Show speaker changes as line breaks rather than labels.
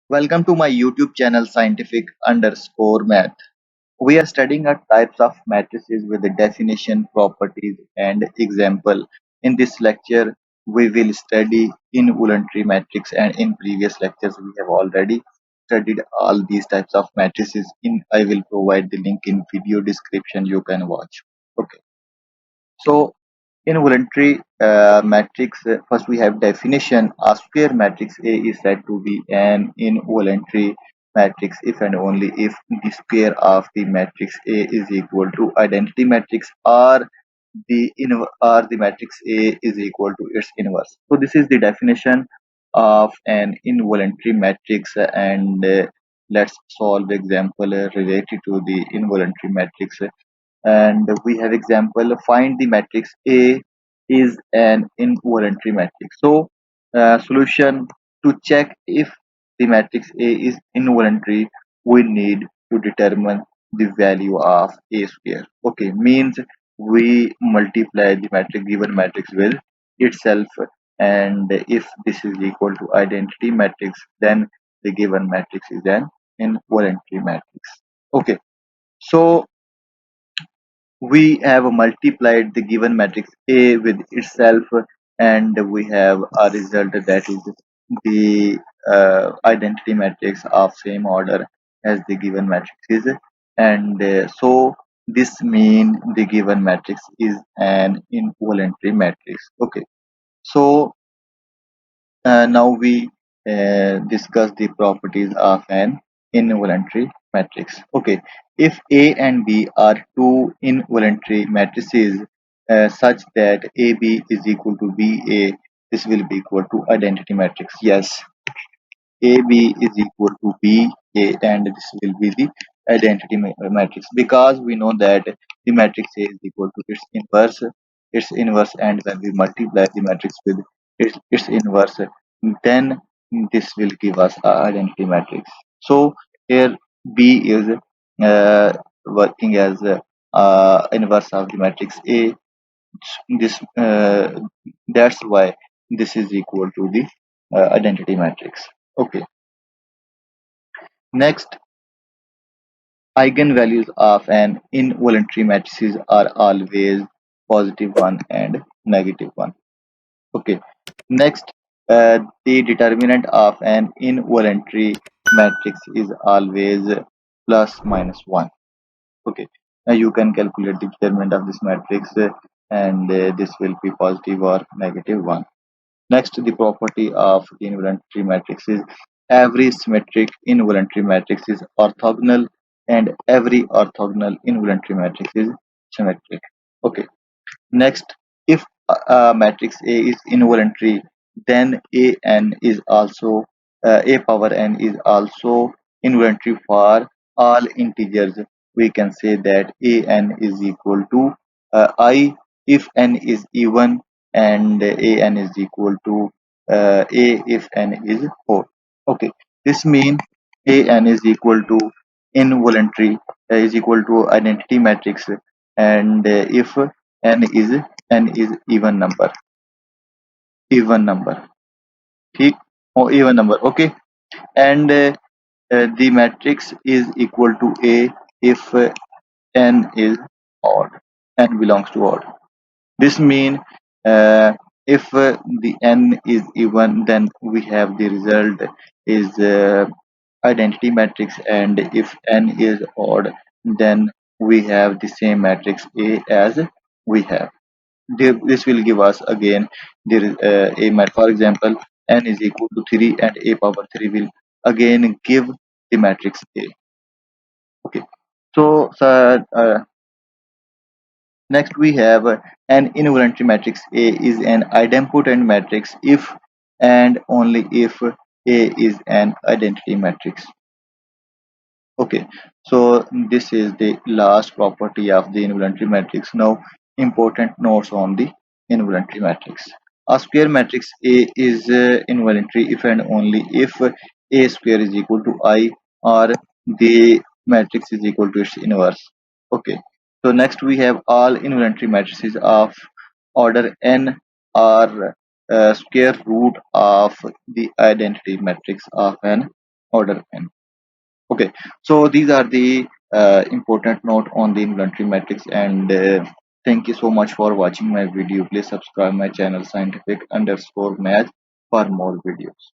Welcome to my YouTube channel scientific underscore math. We are studying our types of matrices with the definition, properties, and example. In this lecture, we will study involuntary matrix, and in previous lectures, we have already studied all these types of matrices. I will provide the link in video description. You can watch. Okay. So involuntary matrix, first we have definition. A square matrix A is said to be an involuntary matrix if and only if the square of the matrix A is equal to identity matrix, or the matrix A is equal to its inverse. So this is the definition of an involuntary matrix, and let's solve the example related to the involuntary matrix. And we have example, find the matrix A is an involuntary matrix. So solution: to check if the matrix A is involuntary, we need to determine the value of A square. Okay, means we multiply the matrix, given matrix, with itself, and if this is equal to identity matrix, then the given matrix is an involuntary matrix. Okay, so we have multiplied the given matrix A with itself, and we have a result that is the identity matrix of same order as the given matrix is, and so this mean the given matrix is an involuntary matrix. Okay, so now we discuss the properties of an involuntary matrix. Okay, if A and B are two involuntary matrices such that AB is equal to BA, this will be equal to identity matrix. Yes, AB is equal to BA, and this will be the identity matrix, because we know that the matrix A is equal to its inverse, and when we multiply the matrix with its inverse, then this will give us a identity matrix. So here B is working as inverse of the matrix A. This That's why this is equal to the identity matrix. Okay. Next, eigenvalues of an involuntary matrices are always positive one and negative one. Okay. Next, the determinant of an involuntary matrix is always plus minus one. Okay. Now you can calculate the determinant of this matrix, and this will be positive or negative one. Next, the property of the involuntary matrix is every symmetric involuntary matrix is orthogonal, and every orthogonal involuntary matrix is symmetric. Okay. Next, if a matrix A is involuntary, then A power n is also involuntary for all integers. We can say that A n is equal to I if n is even, and A n is equal to A if n is odd. Okay, this means A n is equal to involuntary is equal to identity matrix, and if n is even number, even number ठीक even number. Okay, and the matrix is equal to A if n is odd, n belongs to odd. This mean if the n is even, then we have the result is identity matrix, and if n is odd, then we have the same matrix A as we have. This will give us again there is for example, n is equal to 3, and A power 3 will again give the matrix A. Okay, so next we have an involuntary matrix A is an idempotent matrix if and only if A is an identity matrix. Okay, so this is the last property of the involuntary matrix. Now, important notes on the involuntary matrix. A square matrix A is involuntary if and only if A square is equal to I, or the matrix is equal to its inverse. Okay, so next we have all involuntary matrices of order n are square root of the identity matrix of an order n. Okay, so these are the important note on the involuntary matrix, and thank you so much for watching my video. Please subscribe my channel scientific underscore math for more videos.